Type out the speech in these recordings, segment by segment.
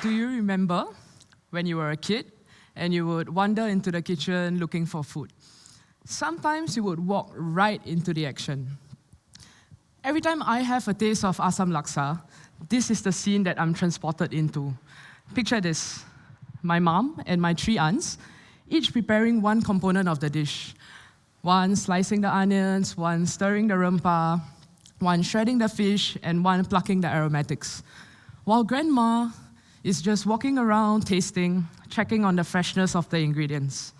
Do you remember when you were a kid and you would wander into the kitchen looking for food? Sometimes you would walk right into the action. Every time I have a taste of Asam Laksa, this is the scene that I'm transported into. Picture this. My mom and my 3 aunts, each preparing one component of the dish. One slicing the onions, one stirring the rempah, one shredding the fish, and one plucking the aromatics. While grandma is just walking around, tasting, checking on the freshness of the ingredients.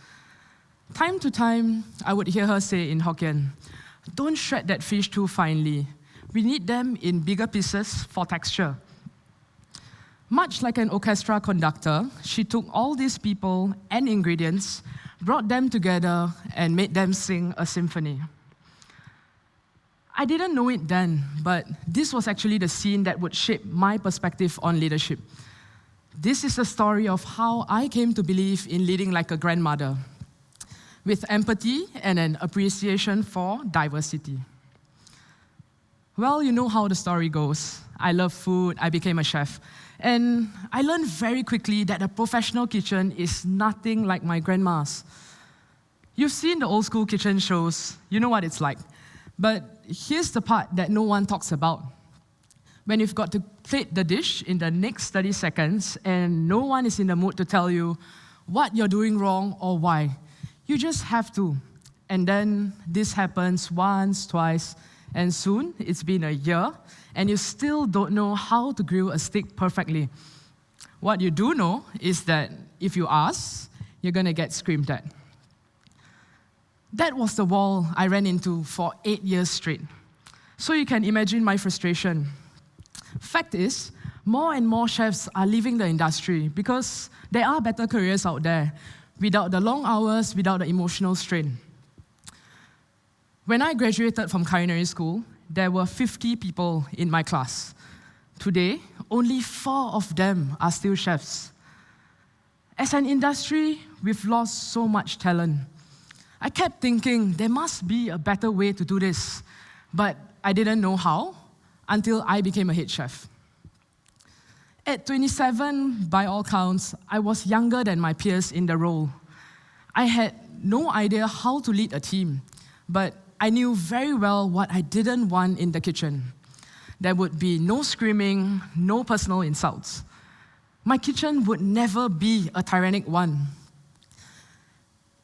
Time to time, I would hear her say in Hokkien, "Don't shred that fish too finely. We need them in bigger pieces for texture." Much like an orchestra conductor, she took all these people and ingredients, brought them together, and made them sing a symphony. I didn't know it then, but this was actually the scene that would shape my perspective on leadership. This is the story of how I came to believe in leading like a grandmother, with empathy and an appreciation for diversity. Well, you know how the story goes. I love food, I became a chef, and I learned very quickly that a professional kitchen is nothing like my grandma's. You've seen the old school kitchen shows, you know what it's like. But here's the part that no one talks about. When you've got to plate the dish in the next 30 seconds and no one is in the mood to tell you what you're doing wrong or why, you just have to. And then this happens once, twice, and soon it's been a year and you still don't know how to grill a steak perfectly. What you do know is that if you ask, you're gonna get screamed at. That was the wall I ran into for 8 years straight. So you can imagine my frustration. Fact is, more and more chefs are leaving the industry because there are better careers out there without the long hours, without the emotional strain. When I graduated from culinary school, there were 50 people in my class. Today, only 4 of them are still chefs. As an industry, we've lost so much talent. I kept thinking there must be a better way to do this, but I didn't know how until I became a head chef. At 27, by all counts, I was younger than my peers in the role. I had no idea how to lead a team, but I knew very well what I didn't want in the kitchen. There would be no screaming, no personal insults. My kitchen would never be a tyrannic one.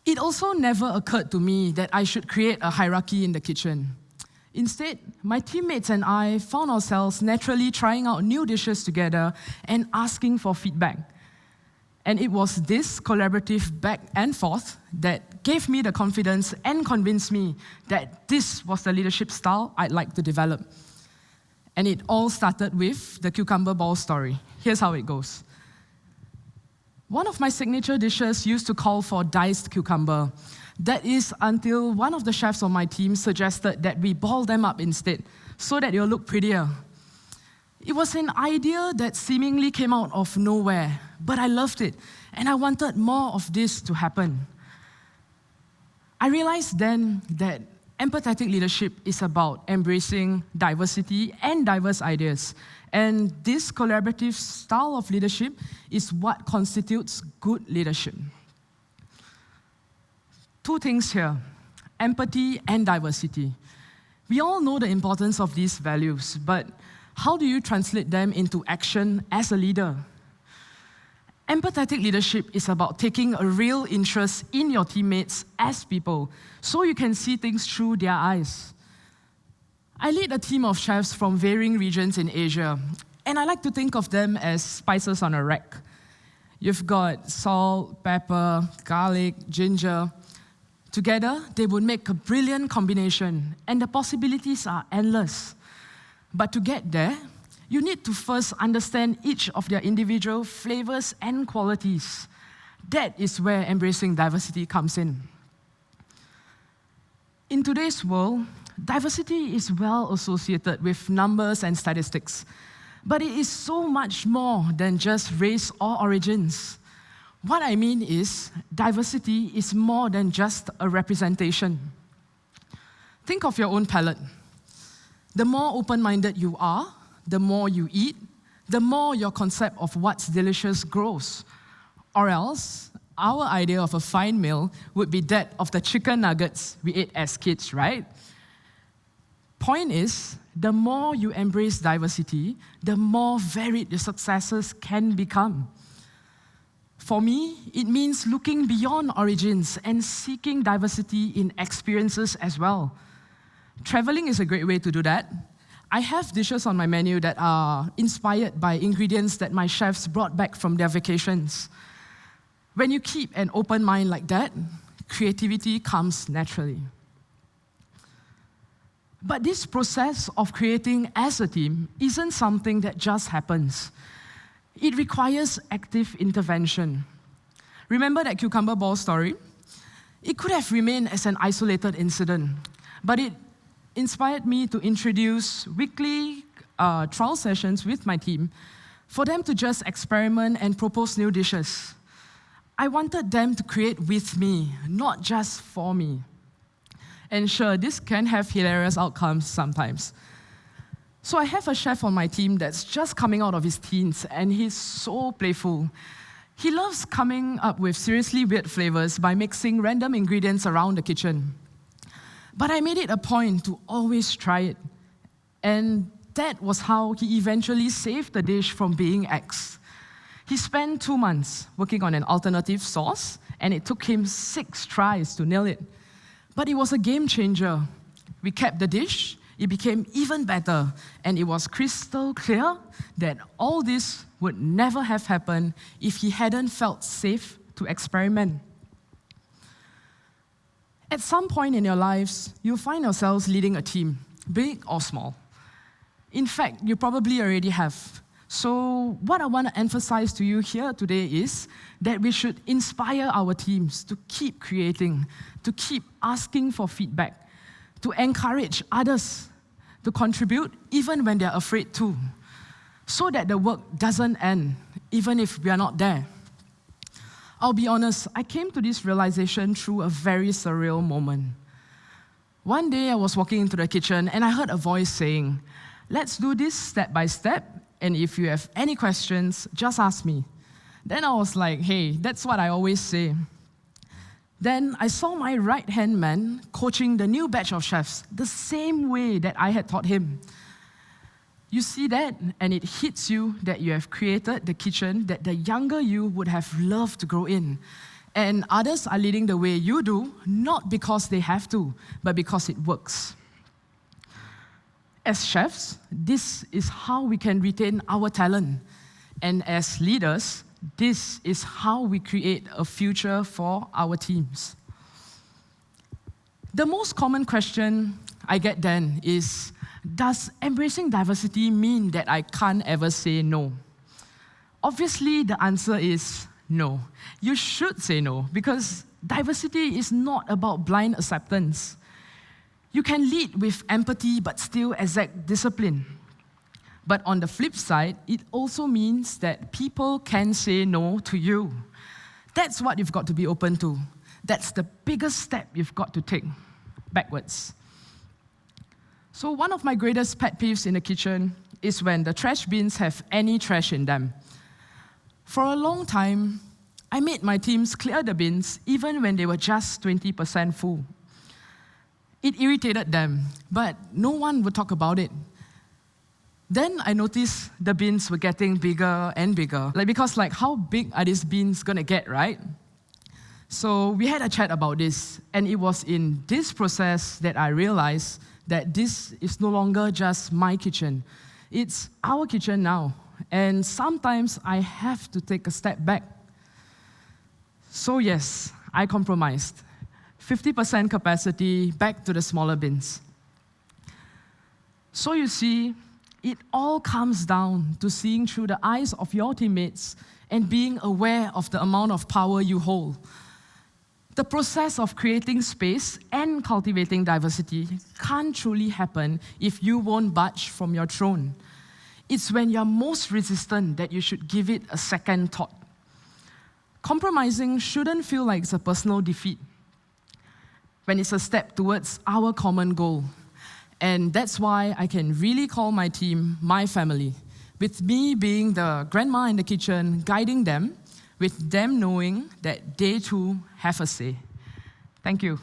It also never occurred to me that I should create a hierarchy in the kitchen. Instead, my teammates and I found ourselves naturally trying out new dishes together and asking for feedback. And it was this collaborative back and forth that gave me the confidence and convinced me that this was the leadership style I'd like to develop. And it all started with the cucumber ball story. Here's how it goes. One of my signature dishes used to call for diced cucumber. That is until one of the chefs on my team suggested that we ball them up instead, so that they'll look prettier. It was an idea that seemingly came out of nowhere, but I loved it, and I wanted more of this to happen. I realized then that empathetic leadership is about embracing diversity and diverse ideas, and this collaborative style of leadership is what constitutes good leadership. 2 things here, empathy and diversity. We all know the importance of these values, but how do you translate them into action as a leader? Empathetic leadership is about taking a real interest in your teammates as people, so you can see things through their eyes. I lead a team of chefs from varying regions in Asia, and I like to think of them as spices on a rack. You've got salt, pepper, garlic, ginger. Together, they would make a brilliant combination, and the possibilities are endless. But to get there, you need to first understand each of their individual flavors and qualities. That is where embracing diversity comes in. In today's world, diversity is well associated with numbers and statistics, but it is so much more than just race or origins. What I mean is, diversity is more than just a representation. Think of your own palate. The more open-minded you are, the more you eat, the more your concept of what's delicious grows. Or else, our idea of a fine meal would be that of the chicken nuggets we ate as kids, right? Point is, the more you embrace diversity, the more varied your successes can become. For me, it means looking beyond origins and seeking diversity in experiences as well. Traveling is a great way to do that. I have dishes on my menu that are inspired by ingredients that my chefs brought back from their vacations. When you keep an open mind like that, creativity comes naturally. But this process of creating as a team isn't something that just happens. It requires active intervention. Remember that cucumber ball story? It could have remained as an isolated incident, but it inspired me to introduce weekly trial sessions with my team for them to just experiment and propose new dishes. I wanted them to create with me, not just for me. And sure, this can have hilarious outcomes sometimes. So I have a chef on my team that's just coming out of his teens, and he's so playful. He loves coming up with seriously weird flavors by mixing random ingredients around the kitchen. But I made it a point to always try it. And that was how he eventually saved the dish from being axed. He spent 2 months working on an alternative sauce, and it took him 6 tries to nail it. But it was a game changer. We kept the dish, it became even better, and it was crystal clear that all this would never have happened if he hadn't felt safe to experiment. At some point in your lives, you'll find yourselves leading a team, big or small. In fact, you probably already have. So what I want to emphasize to you here today is that we should inspire our teams to keep creating, to keep asking for feedback, to encourage others to contribute even when they're afraid to, so that the work doesn't end, even if we are not there. I'll be honest, I came to this realization through a very surreal moment. One day I was walking into the kitchen and I heard a voice saying, "Let's do this step by step, and if you have any questions, just ask me." Then I was like, hey, that's what I always say. Then I saw my right-hand man coaching the new batch of chefs the same way that I had taught him. You see that, and it hits you that you have created the kitchen that the younger you would have loved to grow in. And others are leading the way you do, not because they have to, but because it works. As chefs, this is how we can retain our talent. And as leaders, this is how we create a future for our teams. The most common question I get then is, does embracing diversity mean that I can't ever say no? Obviously, the answer is no. You should say no, because diversity is not about blind acceptance. You can lead with empathy but still exact discipline. But on the flip side, it also means that people can say no to you. That's what you've got to be open to. That's the biggest step you've got to take backwards. So one of my greatest pet peeves in the kitchen is when the trash bins have any trash in them. For a long time, I made my teams clear the bins even when they were just 20% full. It irritated them, but no one would talk about it. Then I noticed the bins were getting bigger and bigger. Because how big are these bins gonna get, right? So we had a chat about this, and it was in this process that I realized that this is no longer just my kitchen. It's our kitchen now. And sometimes I have to take a step back. So yes, I compromised. 50% capacity, back to the smaller bins. So you see, it all comes down to seeing through the eyes of your teammates and being aware of the amount of power you hold. The process of creating space and cultivating diversity can't truly happen if you won't budge from your throne. It's when you're most resistant that you should give it a second thought. Compromising shouldn't feel like it's a personal defeat, when it's a step towards our common goal. And that's why I can really call my team my family, with me being the grandma in the kitchen, guiding them, with them knowing that they too have a say. Thank you.